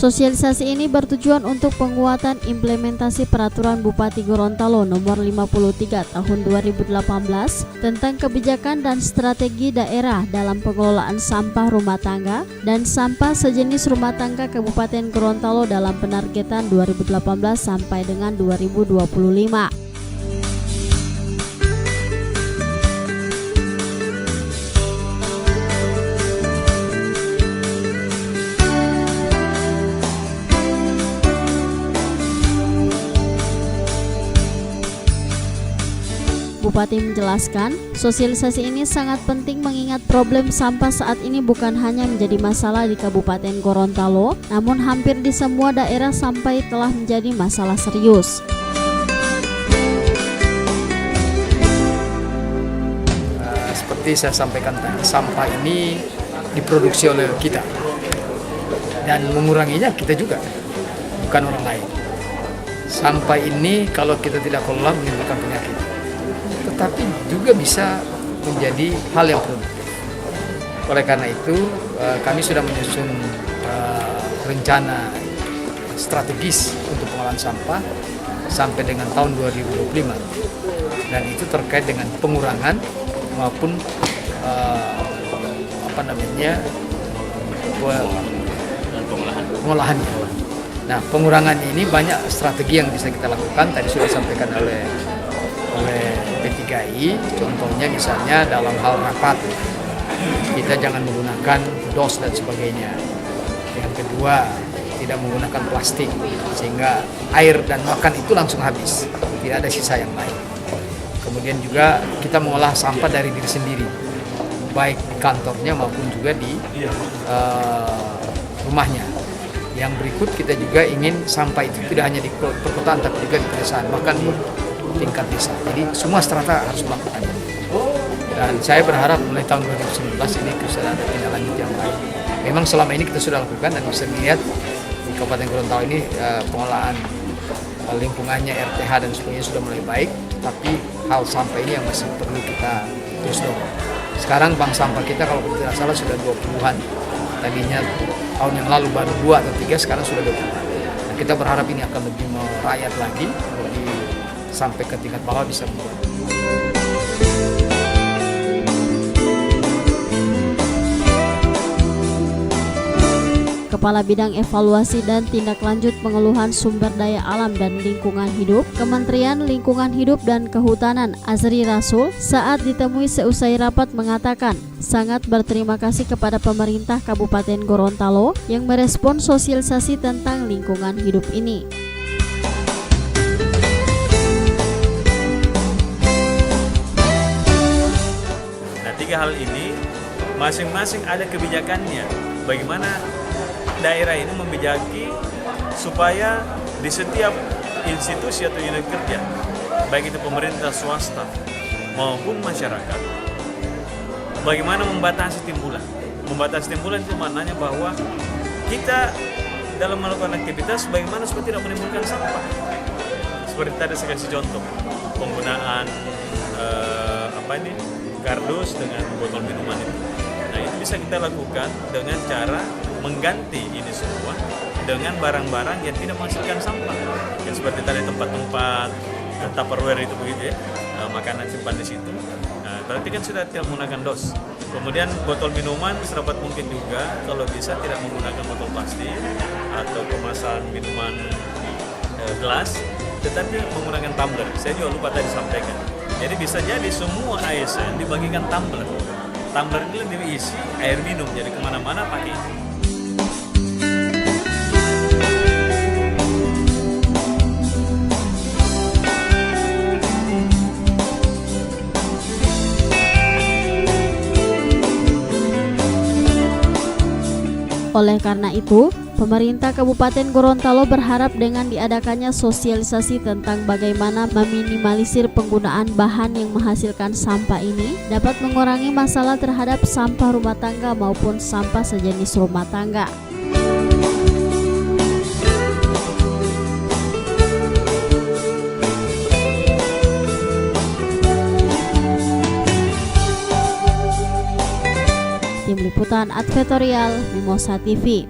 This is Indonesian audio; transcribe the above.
Sosialisasi ini bertujuan untuk penguatan implementasi Peraturan Bupati Gorontalo Nomor 53 Tahun 2018 tentang kebijakan dan strategi daerah dalam pengelolaan sampah rumah tangga dan sampah sejenis rumah tangga Kabupaten Gorontalo dalam penargetan 2018 sampai dengan 2025. Bupati menjelaskan, sosialisasi ini sangat penting mengingat problem sampah saat ini bukan hanya menjadi masalah di Kabupaten Gorontalo, namun hampir di semua daerah sampai telah menjadi masalah serius. Seperti saya sampaikan tadi, sampah ini diproduksi oleh kita dan menguranginya kita juga, bukan orang lain. Sampah ini kalau kita tidak kelola menimbulkan penyakit, tetapi juga bisa menjadi hal yang produktif. Oleh karena itu, kami sudah menyusun rencana strategis untuk pengolahan sampah sampai dengan tahun 2025, dan itu terkait dengan pengurangan maupun pengolahannya. Nah, pengurangan ini banyak strategi yang bisa kita lakukan. Tadi sudah disampaikan oleh P3I, contohnya misalnya dalam hal rapat kita jangan menggunakan dos dan sebagainya. Yang kedua, tidak menggunakan plastik sehingga air dan makan itu langsung habis, tidak ada sisa yang lain. Kemudian juga kita mengolah sampah dari diri sendiri, baik di kantornya maupun juga di rumahnya. Yang berikut, kita juga ingin sampah itu tidak hanya di perkotaan tapi juga di pedesaan, bahkan di tingkat desa. Jadi semua strata harus melakukannya. Dan saya berharap mulai tahun 2019 ini bisa ada tindak lanjut yang baik. Memang selama ini kita sudah lakukan dan bisa dilihat di Kabupaten Gorontalo ini pengolahan lingkungannya, RTH dan sebagainya sudah mulai baik. Tapi hal sampah ini yang masih perlu kita terus dorong. Sekarang bank sampah kita kalau tidak salah sudah 20-an. Tadinya tahun yang lalu baru 2 atau 3, sekarang sudah 20-an. Nah, kita berharap ini akan lebih merayat lagi, lebih sampai ke tingkat bawah bisa membuat. Kepala Bidang Evaluasi dan Tindak Lanjut Pengeluhan Sumber Daya Alam dan Lingkungan Hidup, Kementerian Lingkungan Hidup dan Kehutanan Azri Rasul saat ditemui seusai rapat mengatakan sangat berterima kasih kepada pemerintah Kabupaten Gorontalo yang merespon sosialisasi tentang lingkungan hidup ini. Nah, 3 hal ini masing-masing ada kebijakannya. Bagaimana daerah ini membijaki supaya di setiap institusi atau unit kerja, baik itu pemerintah swasta maupun masyarakat, bagaimana membatasi timbulan. Membatasi timbulan itu maknanya bahwa kita dalam melakukan aktivitas bagaimana supaya tidak menimbulkan sampah. Seperti tadi saya kasih contoh, penggunaan kardus dengan botol minuman itu. Nah, itu bisa kita lakukan dengan cara mengganti ini semua dengan barang-barang yang tidak menghasilkan sampah. Yang seperti tadi tempat-tempat Tupperware itu begitu ya, makanan simpan di situ. Nah, berarti kan sudah tidak menggunakan dos. Kemudian botol minuman serapat mungkin juga kalau bisa tidak menggunakan botol plastik atau kemasan minuman gelas, tetapi menggunakan tumbler. Saya juga lupa tadi sampaikan. Jadi bisa jadi semua ASN dibagikan tumbler. Tumbler ini diisi air minum, jadi kemana-mana pakai ini. Oleh karena itu, pemerintah Kabupaten Gorontalo berharap dengan diadakannya sosialisasi tentang bagaimana meminimalisir penggunaan bahan yang menghasilkan sampah ini dapat mengurangi masalah terhadap sampah rumah tangga maupun sampah sejenis rumah tangga. Tim Liputan Advertorial Mimosa TV.